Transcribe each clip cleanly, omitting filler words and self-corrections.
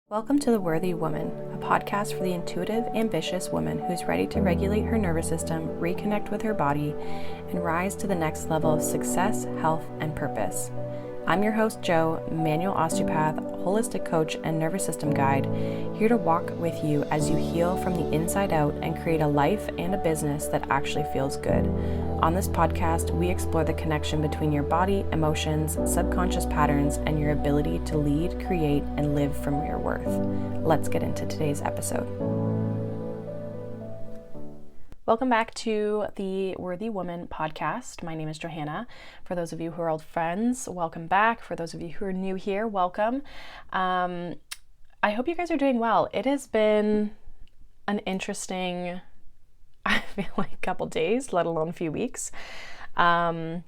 Welcome to The Worthy Woman, a podcast for the intuitive, ambitious woman who's ready to regulate her nervous system, reconnect with her body, and rise to the next level of success, health, and purpose. I'm your host, Jo, manual osteopath, holistic coach, and nervous system guide, here to walk with you as you heal from the inside out and create a life and a business that actually feels good. On this podcast, we explore the connection between your body, emotions, subconscious patterns, and your ability to lead, create, and live from your worth. Let's get into today's episode. Welcome back to the Worthy Woman podcast. My name is Johanna. For those of you who are old friends, welcome back. For those of you who are new here, welcome. I hope you guys are doing well. It has been an interesting, I feel like, couple days, let alone a few weeks. I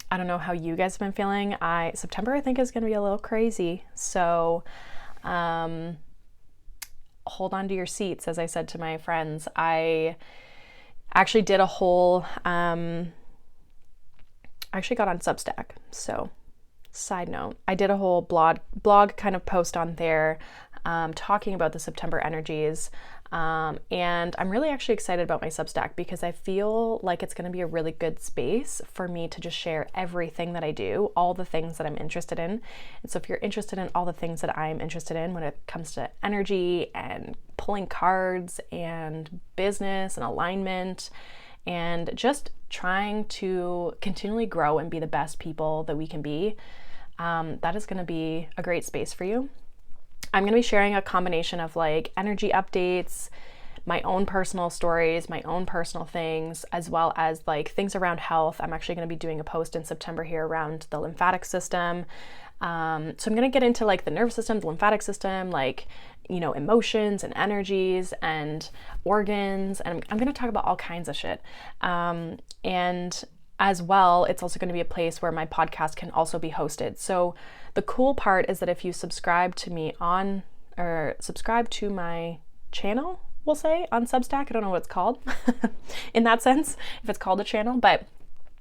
don't know how you guys have been feeling. September, I think, is going to be a little crazy. So hold on to your seats, as I said to my friends. I actually did a whole, I actually got on Substack. So side note, I did a whole blog kind of post on there talking about the September energies. And I'm really actually excited about my Substack because I feel like it's going to be a really good space for me to just share everything that I do, all the things that I'm interested in. And so if you're interested in all the things that I'm interested in when it comes to energy and pulling cards and business and alignment and just trying to continually grow and be the best people that we can be, that is going to be a great space for you. I'm going to be sharing a combination of like energy updates, my own personal stories, my own personal things, as well as like things around health. I'm actually going to be doing a post in September here around the lymphatic system. So I'm going to get into like the nervous system, the lymphatic system, like, you know, emotions and energies and organs. And I'm going to talk about all kinds of shit. And as well, it's also going to be a place where my podcast can also be hosted. So the cool part is that if you subscribe to me subscribe to my channel, we'll say, on Substack, I don't know what it's called in that sense, if it's called a channel, but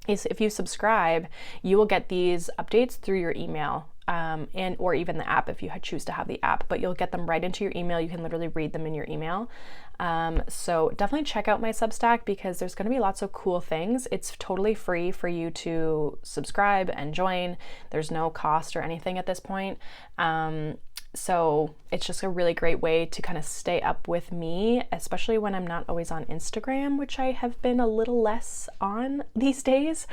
if you subscribe, you will get these updates through your email. Or even the app if you choose to have the app, but you'll get them right into your email. You can literally read them in your email. So definitely check out my Substack because there's going to be lots of cool things. It's totally free for you to subscribe and join. There's no cost or anything at this point. So it's just a really great way to kind of stay up with me, especially when I'm not always on Instagram, which I have been a little less on these days.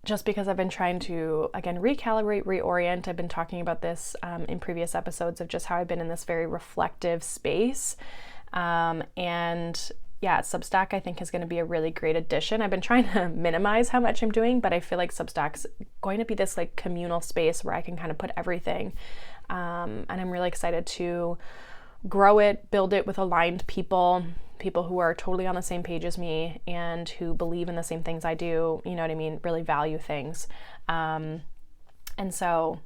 Just because I've been trying to, again, recalibrate, reorient. I've been talking about this in previous episodes of just how I've been in this very reflective space. And yeah, Substack I think is going to be a really great addition. I've been trying to minimize how much I'm doing, but I feel like Substack's going to be this like communal space where I can kind of put everything. And I'm really excited to grow it, build it with aligned people who are totally on the same page as me and who believe in the same things I do, you know what I mean, really value things. And so,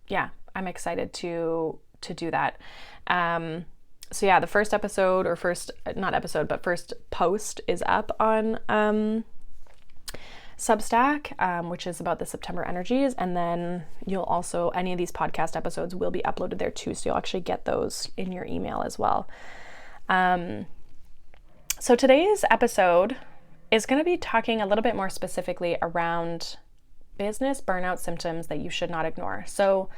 yeah, I'm excited to do that. So yeah, the first post is up on Substack, which is about the September energies. And then any of these podcast episodes will be uploaded there too. So you'll actually get those in your email as well. So today's episode is going to be talking a little bit more specifically around business burnout symptoms that you should not ignore. So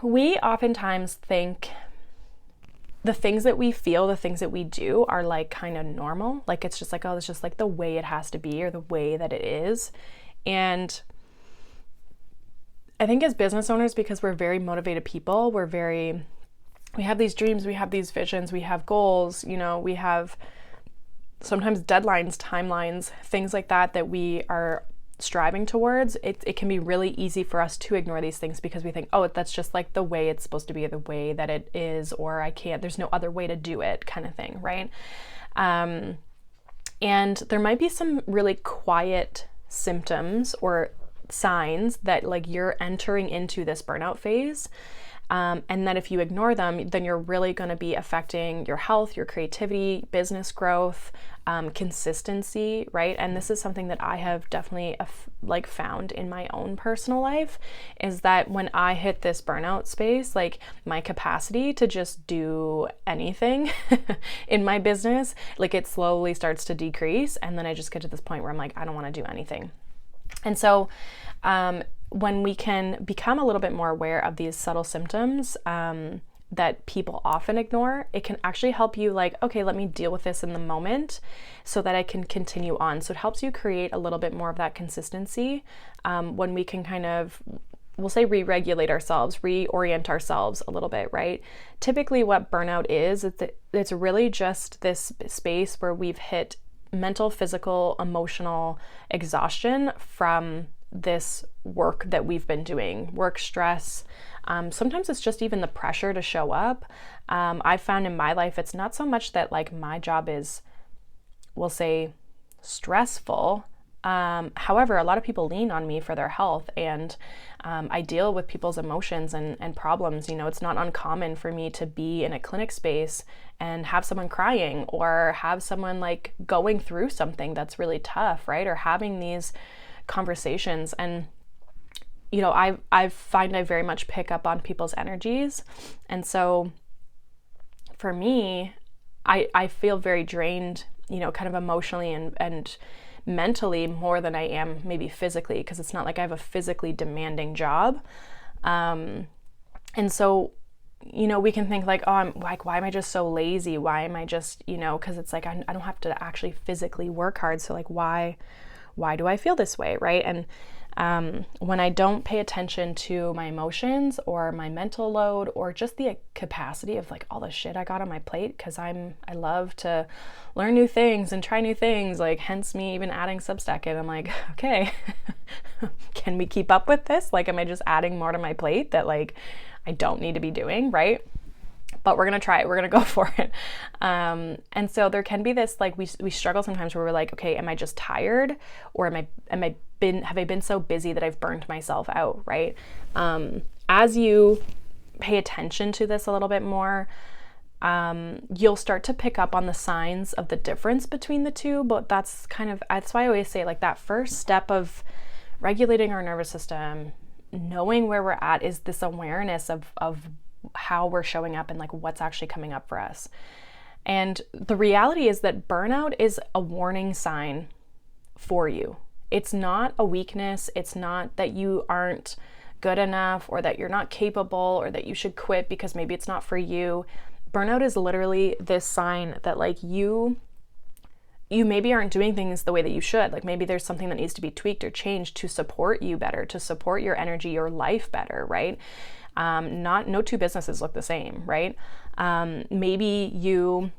we oftentimes think the things that we feel, the things that we do are like kind of normal. Like it's just like, oh, it's just like the way it has to be or the way that it is. And I think as business owners, because we're very motivated people, we have these dreams, we have these visions, we have goals, you know, we have sometimes deadlines, timelines, things like that we are striving towards. It can be really easy for us to ignore these things because we think, oh, that's just like the way it's supposed to be, the way that it is, or there's no other way to do it kind of thing, right? And there might be some really quiet symptoms or signs that like you're entering into this burnout phase. And then if you ignore them, then you're really going to be affecting your health, your creativity, business growth, consistency, right? And this is something that I have definitely like found in my own personal life, is that when I hit this burnout space, like my capacity to just do anything in my business, like it slowly starts to decrease. And then I just get to this point where I'm like, I don't want to do anything. And so when we can become a little bit more aware of these subtle symptoms that people often ignore, it can actually help you like, okay, let me deal with this in the moment so that I can continue on. So it helps you create a little bit more of that consistency when we can kind of, we'll say, re-regulate ourselves, reorient ourselves a little bit, right? Typically what burnout is, it's really just this space where we've hit mental, physical, emotional exhaustion from this work that we've been doing, work stress. Sometimes it's just even the pressure to show up. I've found in my life, it's not so much that like my job is, we'll say, stressful. However, a lot of people lean on me for their health, and I deal with people's emotions and problems. You know, it's not uncommon for me to be in a clinic space and have someone crying, or have someone like going through something that's really tough, right? Or having these conversations. And you know, I find I very much pick up on people's energies. And so for me, I feel very drained, you know, kind of emotionally and mentally more than I am maybe physically, because it's not like I have a physically demanding job. And so, you know, we can think like, oh, I'm like, why am I just so lazy? Why am I just, you know, because it's like, I don't have to actually physically work hard. So like, why do I feel this way, right? And when I don't pay attention to my emotions or my mental load, or just the capacity of like all the shit I got on my plate, because I love to learn new things and try new things, like hence me even adding Substack. And I'm like, okay, can we keep up with this? Like, am I just adding more to my plate that like I don't need to be doing, right? But we're going to try it. We're going to go for it. And so there can be this, like, we struggle sometimes where we're like, okay, am I just tired? Or have I been so busy that I've burned myself out, right? As you pay attention to this a little bit more, you'll start to pick up on the signs of the difference between the two. But that's why I always say, like, that first step of regulating our nervous system, knowing where we're at, is this awareness of how we're showing up and like what's actually coming up for us. And the reality is that burnout is a warning sign for you. It's not a weakness. It's not that you aren't good enough, or that you're not capable, or that you should quit because maybe it's not for you. Burnout is literally this sign that like you maybe aren't doing things the way that you should. Like maybe there's something that needs to be tweaked or changed to support you better, to support your energy, your life better, right? No two businesses look the same, right? Maybe you,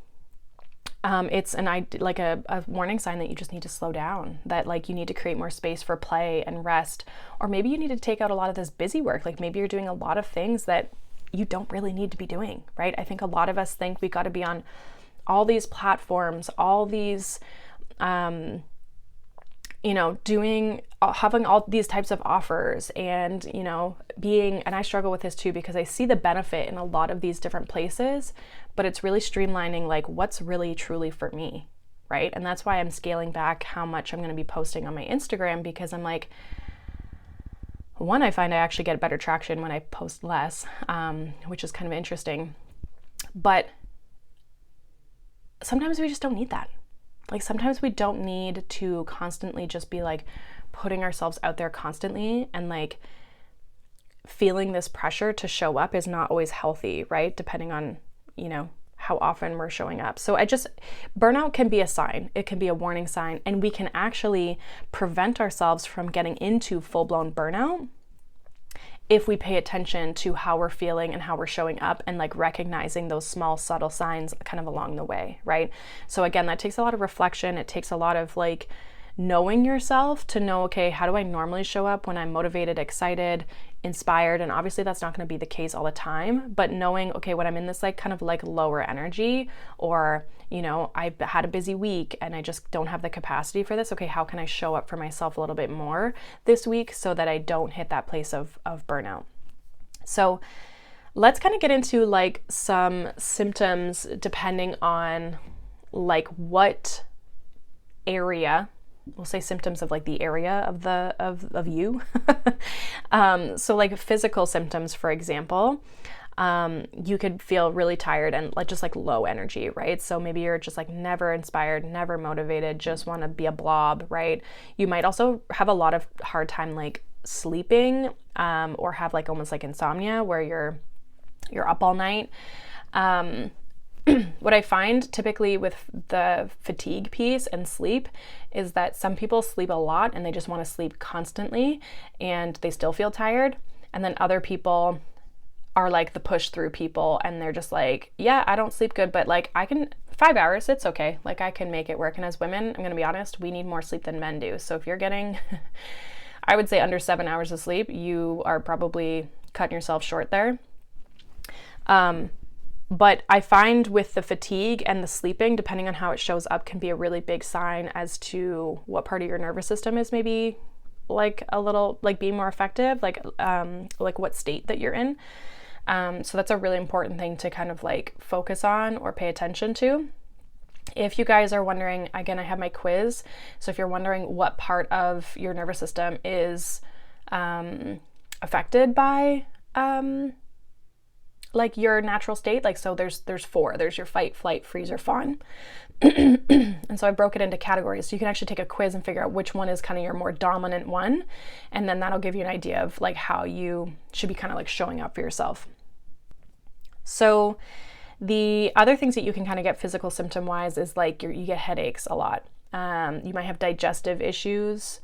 it's a warning sign that you just need to slow down, that like you need to create more space for play and rest, or maybe you need to take out a lot of this busy work. Like maybe you're doing a lot of things that you don't really need to be doing, right? I think a lot of us think we got to be on all these platforms, all these, having all these types of offers, and, you know, and I struggle with this too, because I see the benefit in a lot of these different places, but it's really streamlining like what's really truly for me, right? And that's why I'm scaling back how much I'm going to be posting on my Instagram, because I'm like, one, I find I actually get better traction when I post less, which is kind of interesting, but sometimes we just don't need that. Like sometimes we don't need to constantly just be like putting ourselves out there constantly, and like feeling this pressure to show up is not always healthy, right? Depending on, you know, how often we're showing up. So burnout can be a sign. It can be a warning sign, and we can actually prevent ourselves from getting into full-blown burnout if we pay attention to how we're feeling and how we're showing up, and like recognizing those small subtle signs kind of along the way, right? So again, that takes a lot of reflection. It takes a lot of like knowing yourself to know, okay, how do I normally show up when I'm motivated, excited, inspired? And obviously that's not going to be the case all the time, but knowing, okay, when I'm in this like kind of like lower energy, or, you know, I've had a busy week and I just don't have the capacity for this. Okay, how can I show up for myself a little bit more this week so that I don't hit that place of burnout? So let's kind of get into like some symptoms depending on like what area. We'll say symptoms of like the area of you. So like physical symptoms, for example, you could feel really tired and like just like low energy, right? So maybe you're just like never inspired, never motivated, just want to be a blob, right? You might also have a lot of hard time like sleeping, or have like almost like insomnia where you're up all night. What I find typically with the fatigue piece and sleep is that some people sleep a lot and they just want to sleep constantly and they still feel tired. And then other people are like the push through people and they're just like, yeah, I don't sleep good, but like I can 5 hours, it's okay. Like I can make it work. And as women, I'm going to be honest, we need more sleep than men do. So if you're getting, I would say under 7 hours of sleep, you are probably cutting yourself short there. But I find with the fatigue and the sleeping, depending on how it shows up, can be a really big sign as to what part of your nervous system is maybe like a little like being more effective, like what state that you're in. So that's a really important thing to kind of like focus on or pay attention to. If you guys are wondering, again, I have my quiz. So if you're wondering what part of your nervous system is affected by like your natural state, like, so there's 4. There's your fight, flight, freeze, or fawn. And so I broke it into categories. So you can actually take a quiz and figure out which one is kind of your more dominant one. And then that'll give you an idea of like how you should be kind of like showing up for yourself. So the other things that you can kind of get physical symptom wise is like you get headaches a lot. You might have digestive issues.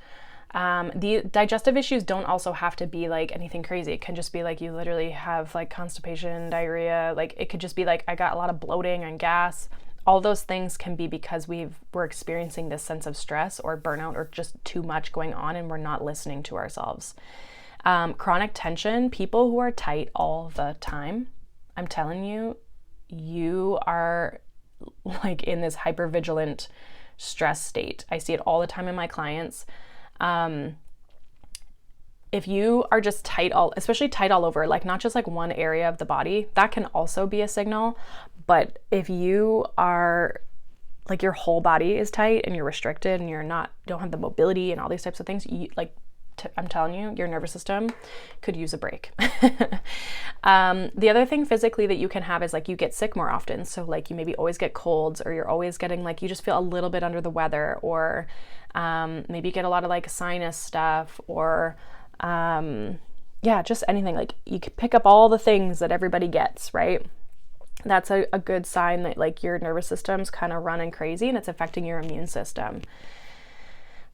The digestive issues don't also have to be like anything crazy. It can just be like you literally have like constipation, diarrhea. Like it could just be like I got a lot of bloating and gas. All those things can be because we're experiencing this sense of stress or burnout or just too much going on and we're not listening to ourselves. Chronic tension, people who are tight all the time, I'm telling you, you are like in this hypervigilant stress state. I see it all the time in my clients. If you are just tight especially tight all over, like not just like one area of the body, that can also be a signal. But if you are like your whole body is tight and you're restricted and don't have the mobility and all these types of things, I'm telling you, your nervous system could use a break. The other thing physically that you can have is like you get sick more often. So like you maybe always get colds, or you're always getting like, you just feel a little bit under the weather, or maybe you get a lot of like sinus stuff, or just anything. Like you could pick up all the things that everybody gets, right? That's a good sign that like your nervous system's kind of running crazy and it's affecting your immune system.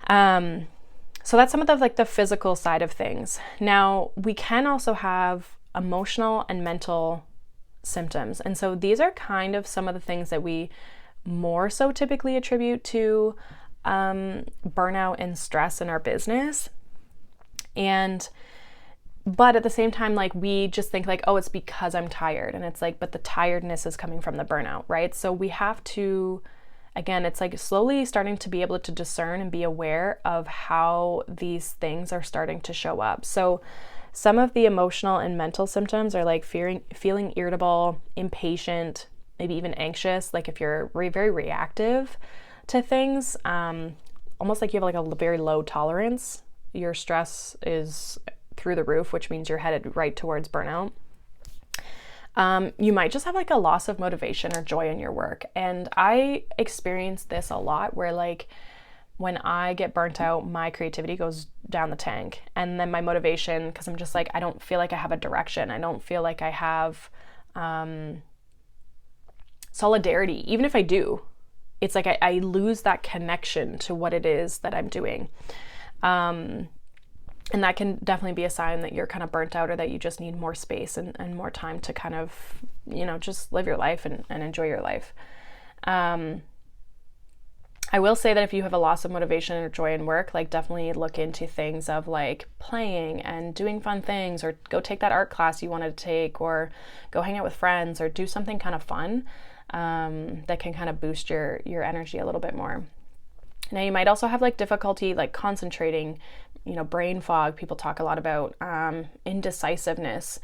So that's some of the physical side of things. Now, we can also have emotional and mental symptoms. And so these are kind of some of the things that we more so typically attribute to burnout and stress in our business. But at the same time, like we just think like, oh, it's because I'm tired. And it's like, but the tiredness is coming from the burnout, right? So we have to, again, it's like slowly starting to be able to discern and be aware of how these things are starting to show up. So some of the emotional and mental symptoms are like feeling irritable, impatient, maybe even anxious. Like if you're very reactive to things, almost like you have like a very low tolerance. Your stress is through the roof, which means you're headed right towards burnout. You might just have like a loss of motivation or joy in your work. And I experience this a lot where like when I get burnt out, my creativity goes down the tank. And then my motivation, because I'm just like, I don't feel like I have a direction. I don't feel like I have solidarity. Even if I do, it's like I lose that connection to what it is that I'm doing. And that can definitely be a sign that you're kind of burnt out, or that you just need more space and more time to kind of, just live your life and enjoy your life. I will say that if you have a loss of motivation or joy in work, like definitely look into things of like playing and doing fun things, or go take that art class you wanted to take, or go hang out with friends, or do something kind of fun that can kind of boost your energy a little bit more. Now you might also have like difficulty like concentrating, brain fog. People talk a lot about indecisiveness.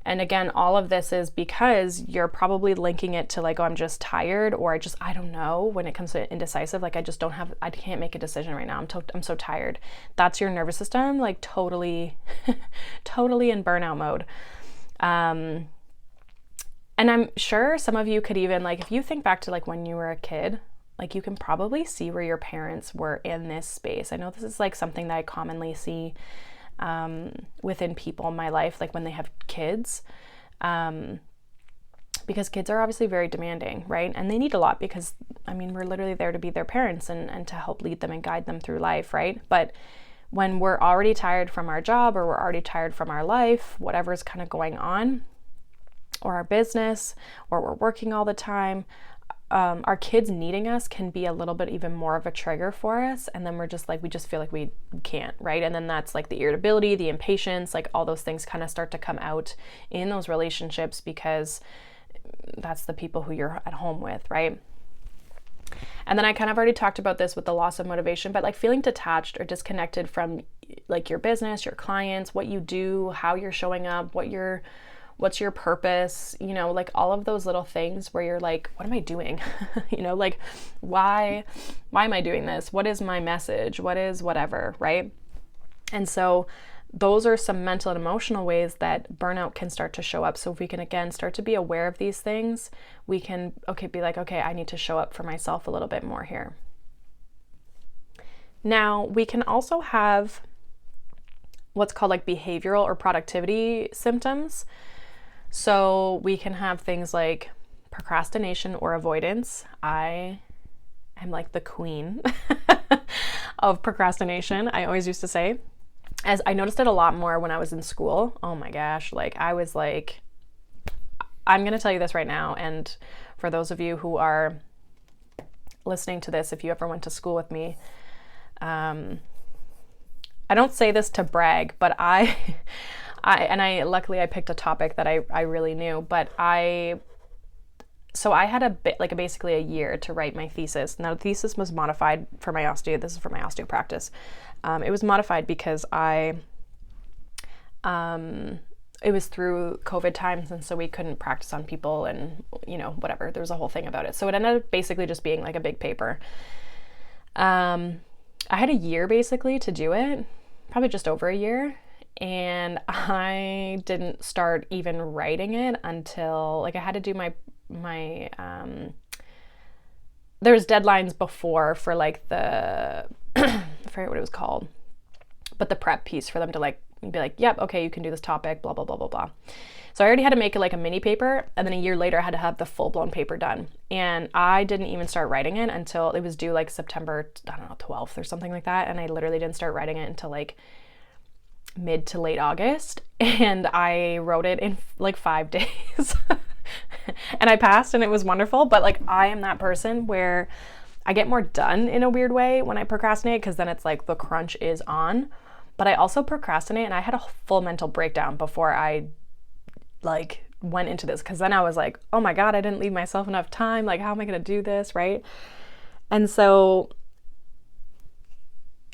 And again, all of this is because you're probably linking it to like, oh, I'm just tired, or I don't know, when it comes to indecisive, like I can't make a decision right now. I'm so tired. That's your nervous system, like totally, totally in burnout mode. And I'm sure some of you could even, like, if you think back to like when you were a kid, like you can probably see where your parents were in this space. I know this is like something that I commonly see within people in my life, like when they have kids, because kids are obviously very demanding, right? And they need a lot because, I mean, we're literally there to be their parents and to help lead them and guide them through life, right? But when we're already tired from our job, or we're already tired from our life, whatever's kind of going on, or our business, or we're working all the time, our kids needing us can be a little bit even more of a trigger for us. And then we just feel like we can't, right? And then that's like the irritability, the impatience, like all those things kind of start to come out in those relationships, because that's the people who you're at home with, right? And then I kind of already talked about this with the loss of motivation, but like feeling detached or disconnected from like your business, your clients, what you do, how you're showing up, what's your purpose, like all of those little things where you're like, what am I doing? Like why am I doing this? What is my message? What is whatever, right? And so those are some mental and emotional ways that burnout can start to show up. So if we can, again, start to be aware of these things, we can, be like, okay, I need to show up for myself a little bit more here. Now, we can also have what's called like behavioral or productivity symptoms. So we can have things like procrastination or avoidance. I am like the queen of procrastination, I always used to say. As I noticed it a lot more when I was in school. Oh my gosh, like I was like, I'm going to tell you this right now. And for those of you who are listening to this, if you ever went to school with me, I don't say this to brag, but I luckily I picked a topic that I really knew, but I had basically a year to write my thesis. Now the thesis was modified for my osteo. This is for my osteo practice. It was modified because it was through COVID times, and so we couldn't practice on people, and whatever. There was a whole thing about it. So it ended up basically just being like a big paper. I had a year basically to do it, probably just over a year. And I didn't start even writing it until like I had to do my there's deadlines before for like the I forget what it was called, but the prep piece for them to like be like, yep, okay, you can do this topic, blah blah blah blah blah. So I already had to make it like a mini paper, and then a year later I had to have the full-blown paper done. And I didn't even start writing it until it was due like September, I don't know, 12th or something like that, and I literally didn't start writing it until like mid to late August, and I wrote it in like 5 days. And I passed, and it was wonderful. But like I am that person where I get more done in a weird way when I procrastinate, because then it's like the crunch is on. But I also procrastinate, and I had a full mental breakdown before I like went into this, because then I was like, oh my God, I didn't leave myself enough time. Like, how am I going to do this, right? And so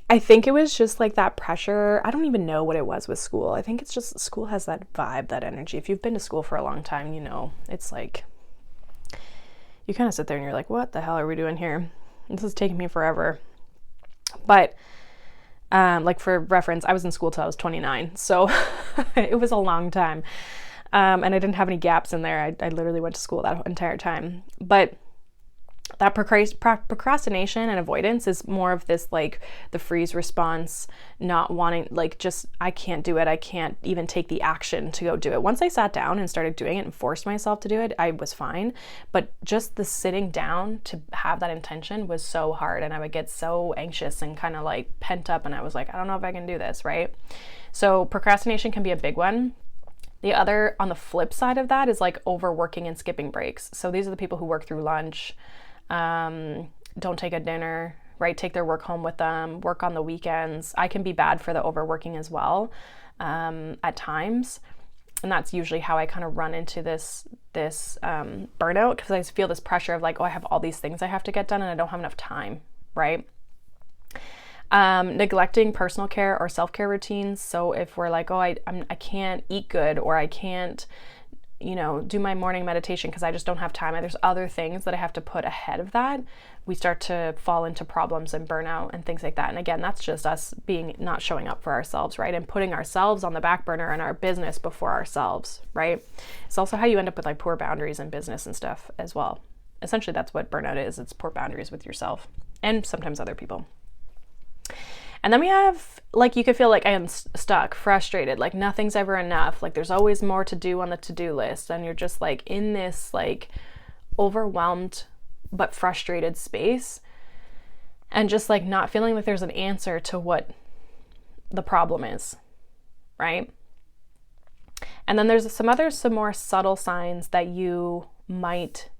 I think it was just like that pressure. I don't even know what it was with school. I think it's just school has that vibe, that energy. If you've been to school for a long time, it's like you kind of sit there and you're like, what the hell are we doing here? This is taking me forever. But like for reference, I was in school till I was 29. So it was a long time. And I didn't have any gaps in there. I literally went to school that entire time. But that procrastination and avoidance is more of this, like the freeze response, not wanting, like just, I can't do it. I can't even take the action to go do it. Once I sat down and started doing it and forced myself to do it, I was fine. But just the sitting down to have that intention was so hard. And I would get so anxious and kind of like pent up. And I was like, I don't know if I can do this, right? So procrastination can be a big one. The other, on the flip side of that, is like overworking and skipping breaks. So these are the people who work through lunch, don't take a dinner, right? Take their work home with them, work on the weekends. I can be bad for the overworking as well, at times. And that's usually how I kind of run into this burnout, because I feel this pressure of like, oh, I have all these things I have to get done and I don't have enough time, right? Neglecting personal care or self-care routines. So if we're like, oh, I can't eat good, or I can't, do my morning meditation because I just don't have time, and there's other things that I have to put ahead of that, we start to fall into problems and burnout and things like that. And again, that's just us not showing up for ourselves, right? And putting ourselves on the back burner and our business before ourselves, right? It's also how you end up with like poor boundaries in business and stuff as well. Essentially, that's what burnout is. It's poor boundaries with yourself and sometimes other people. And then we have, like, you could feel like I am stuck, frustrated, like nothing's ever enough. Like there's always more to do on the to-do list. And you're just like in this like overwhelmed but frustrated space, and just like not feeling like there's an answer to what the problem is, right? And then there's some more subtle signs that you might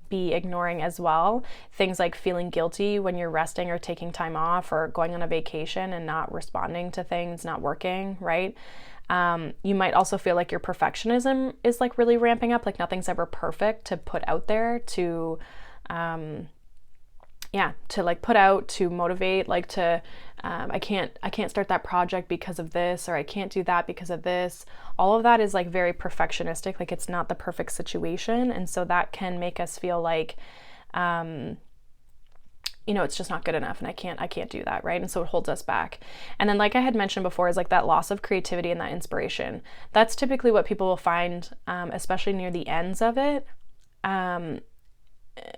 be ignoring as well. Things like feeling guilty when you're resting or taking time off or going on a vacation and not responding to things, not working, right? You might also feel like your perfectionism is like really ramping up, like nothing's ever perfect to put out there, to like put out, to motivate, like to I can't start that project because of this, or I can't do that because of this. All of that is like very perfectionistic, like it's not the perfect situation. And so that can make us feel like it's just not good enough, and I can't do that, right? And so it holds us back. And then, like I had mentioned before, is like that loss of creativity and that inspiration. That's typically what people will find, especially near the ends of it,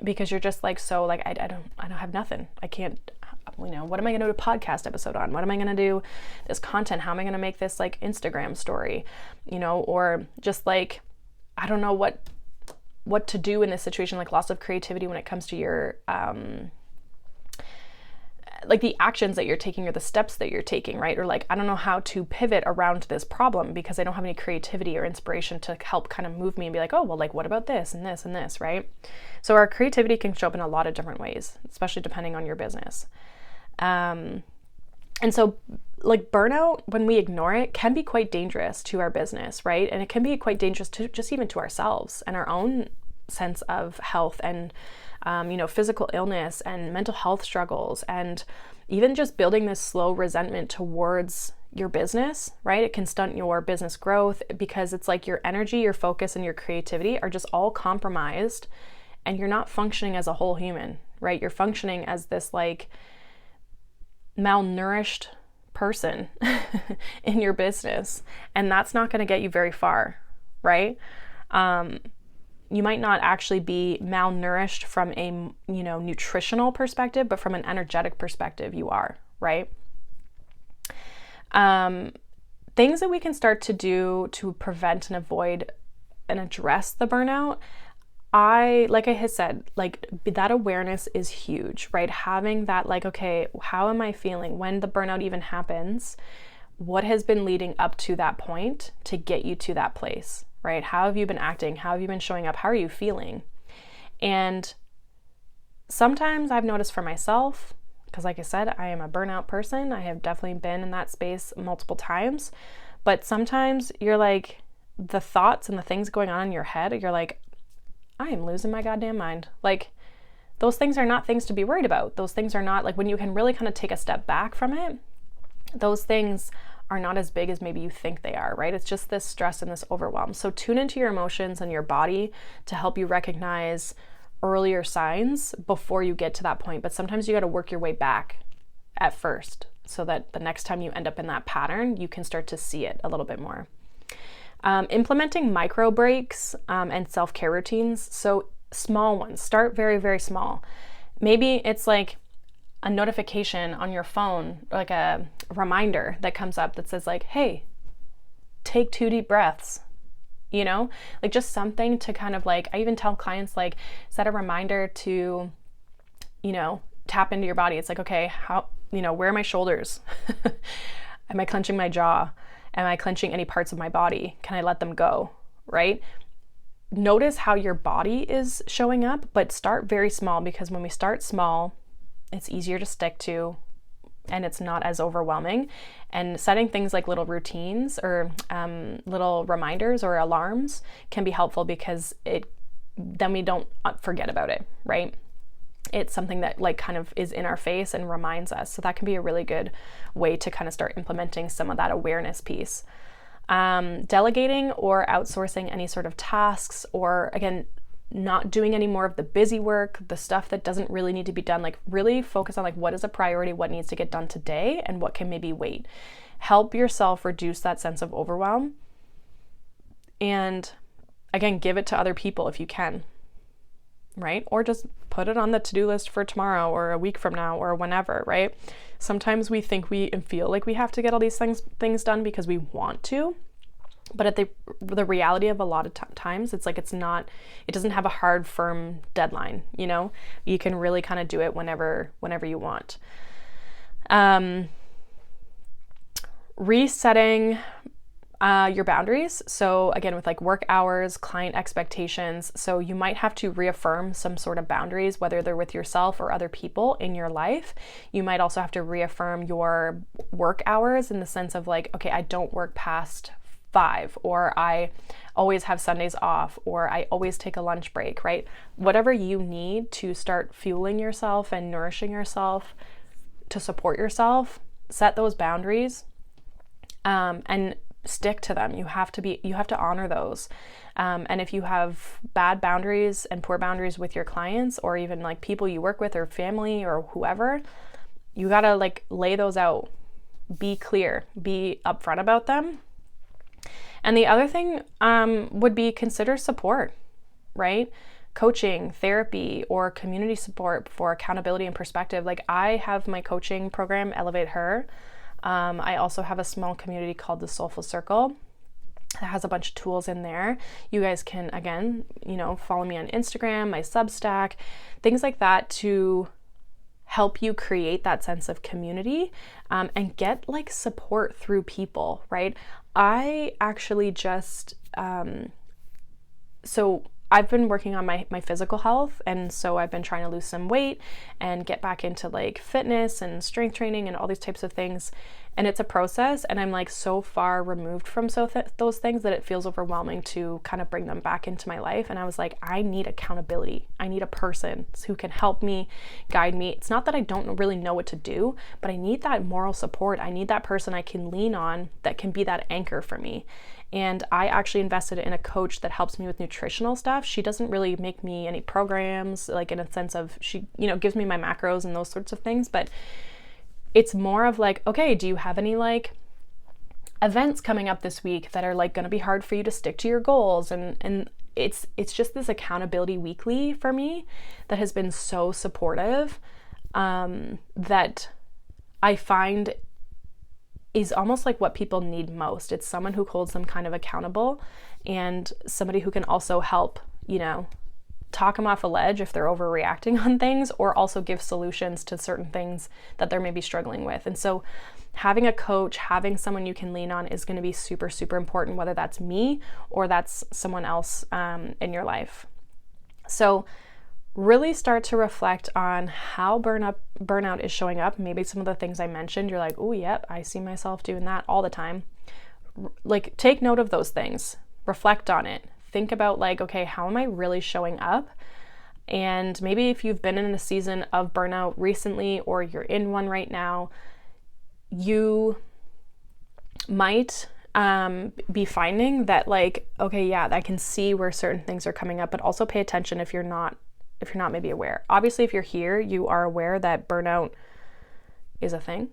because you're just like, so like, I don't have nothing. I can't, what am I going to do a podcast episode on? What am I going to do this content? How am I going to make this like Instagram story, or just like, I don't know what to do in this situation, like loss of creativity when it comes to your, like the actions that you're taking or the steps that you're taking, right? Or like, I don't know how to pivot around this problem because I don't have any creativity or inspiration to help kind of move me and be like, oh, well, like, what about this and this and this, right? So our creativity can show up in a lot of different ways, especially depending on your business. And so like burnout, when we ignore it, can be quite dangerous to our business, right? And it can be quite dangerous to just even to ourselves and our own sense of health and physical illness and mental health struggles, and even just building this slow resentment towards your business, right? It can stunt your business growth because it's like your energy, your focus, and your creativity are just all compromised, and you're not functioning as a whole human, right? You're functioning as this like malnourished person in your business, and that's not going to get you very far, right? You might not actually be malnourished from a, nutritional perspective, but from an energetic perspective, you are, right? Things that we can start to do to prevent and avoid and address the burnout, like I had said, like that awareness is huge, right? Having that, like, okay, how am I feeling when the burnout even happens? What has been leading up to that point to get you to that place? Right? How have you been acting? How have you been showing up? How are you feeling? And sometimes I've noticed for myself, because like I said, I am a burnout person. I have definitely been in that space multiple times. But sometimes you're like, the thoughts and the things going on in your head, you're like, I am losing my goddamn mind. Like, those things are not things to be worried about. Those things are not, like, when you can really kind of take a step back from it, those things are not as big as maybe you think they are, right? It's just this stress and this overwhelm. So tune into your emotions and your body to help you recognize earlier signs before you get to that point. But sometimes you got to work your way back at first so that the next time you end up in that pattern, you can start to see it a little bit more. Implementing micro breaks and self-care routines. So small ones, start very, very small. Maybe it's like a notification on your phone, like a reminder that comes up that says like, hey, take 2 deep breaths, like just something to kind of like, I even tell clients, like, set a reminder to, tap into your body. It's like, okay, how, where are my shoulders? Am I clenching my jaw? Am I clenching any parts of my body? Can I let them go? Right? Notice how your body is showing up, but start very small, because when we start small, it's easier to stick to and it's not as overwhelming. And setting things like little routines or little reminders or alarms can be helpful, because then we don't forget about it, right? it's something that like kind of is in our face and reminds us. So that can be a really good way to kind of start implementing some of that awareness piece. Delegating or outsourcing any sort of tasks, or again, not doing any more of the busy work, the stuff that doesn't really need to be done. Like really focus on like what is a priority, what needs to get done today, and what can maybe wait. Help yourself reduce that sense of overwhelm. And again, give it to other people if you can, right? Or just put it on the to-do list for tomorrow or a week from now or whenever, right? Sometimes we think we feel like we have to get all these things done because we want to, but at the reality of a lot of times, it's like it doesn't have a hard, firm deadline, you know? You can really kind of do it whenever you want. Resetting your boundaries. So again, with like work hours, client expectations. So you might have to reaffirm some sort of boundaries, whether they're with yourself or other people in your life. You might also have to reaffirm your work hours in the sense of like, okay, I don't work past 5, or I always have Sundays off, or I always take a lunch break, right? Whatever you need to start fueling yourself and nourishing yourself to support yourself, set those boundaries, and stick to them. You have to honor those. And if you have bad boundaries and poor boundaries with your clients, or even like people you work with or family or whoever, you gotta like lay those out, be clear, be upfront about them. And the other thing would be consider support, right? Coaching, therapy, or community support for accountability and perspective. Like I have my coaching program, Elevate Her. I also have a small community called the Soulful Circle that has a bunch of tools in there. You guys can, again, follow me on Instagram, my Substack, things like that to help you create that sense of community, and get like support through people, right? I actually just, so I've been working on my physical health, and so I've been trying to lose some weight and get back into like fitness and strength training and all these types of things. And it's a process, and I'm like so far removed from those things that it feels overwhelming to kind of bring them back into my life. And I was like, I need accountability. I need a person who can help me, guide me. It's not that I don't really know what to do, but I need that moral support. I need that person I can lean on that can be that anchor for me. And I actually invested in a coach that helps me with nutritional stuff. She doesn't really make me any programs, like in a sense of she, gives me my macros and those sorts of things, but it's more of like, okay, do you have any like events coming up this week that are like going to be hard for you to stick to your goals? And it's just this accountability weekly for me that has been so supportive, that I find is almost like what people need most. It's someone who holds them kind of accountable, and somebody who can also help, talk them off a ledge if they're overreacting on things, or also give solutions to certain things that they're maybe struggling with. And so having a coach, having someone you can lean on is going to be super, super important, whether that's me or that's someone else in your life. So really start to reflect on how burnout is showing up. Maybe some of the things I mentioned, you're like, oh, yep, I see myself doing that all the time. Like, take note of those things, reflect on it. Think about like, okay, how am I really showing up? And maybe if you've been in a season of burnout recently, or you're in one right now, you might be finding that like, okay, yeah, I can see where certain things are coming up, but also pay attention if you're not maybe aware. Obviously, if you're here, you are aware that burnout is a thing.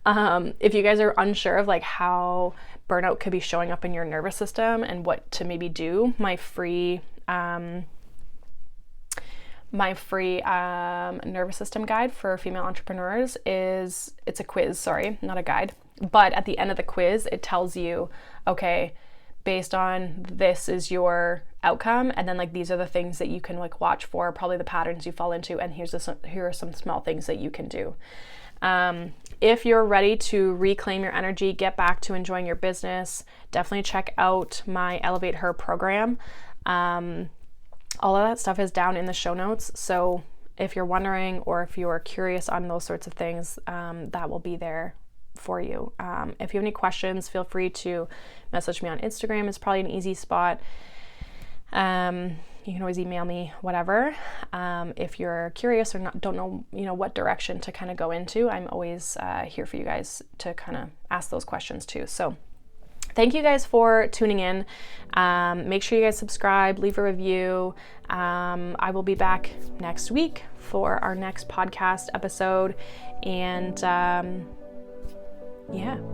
If you guys are unsure of like how burnout could be showing up in your nervous system and what to maybe do, my free nervous system guide for female entrepreneurs it's a quiz, sorry, not a guide. But at the end of the quiz, it tells you, okay, based on this is your outcome, and then like these are the things that you can like watch for, probably the patterns you fall into, and here are some small things that you can do. If you're ready to reclaim your energy, get back to enjoying your business, definitely check out my Elevate Her program. All of that stuff is down in the show notes. So if you're wondering, or if you're curious on those sorts of things, that will be there for you. If you have any questions, feel free to message me on Instagram. It's probably an easy spot. you can always email me, whatever. If you're curious or don't know, what direction to kind of go into, I'm always here for you guys to kind of ask those questions too. So thank you guys for tuning in. Make sure you guys subscribe, leave a review. I will be back next week for our next podcast episode. And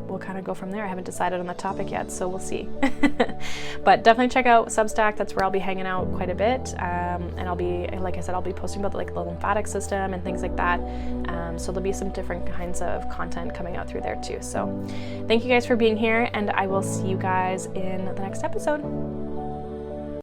we'll kind of go from there. I haven't decided on the topic yet, so we'll see. But definitely check out Substack. That's where I'll be hanging out quite a bit. And I'll be, like I said, I'll be posting about the lymphatic system and things like that. So there'll be some different kinds of content coming out through there too. So thank you guys for being here, and I will see you guys in the next episode.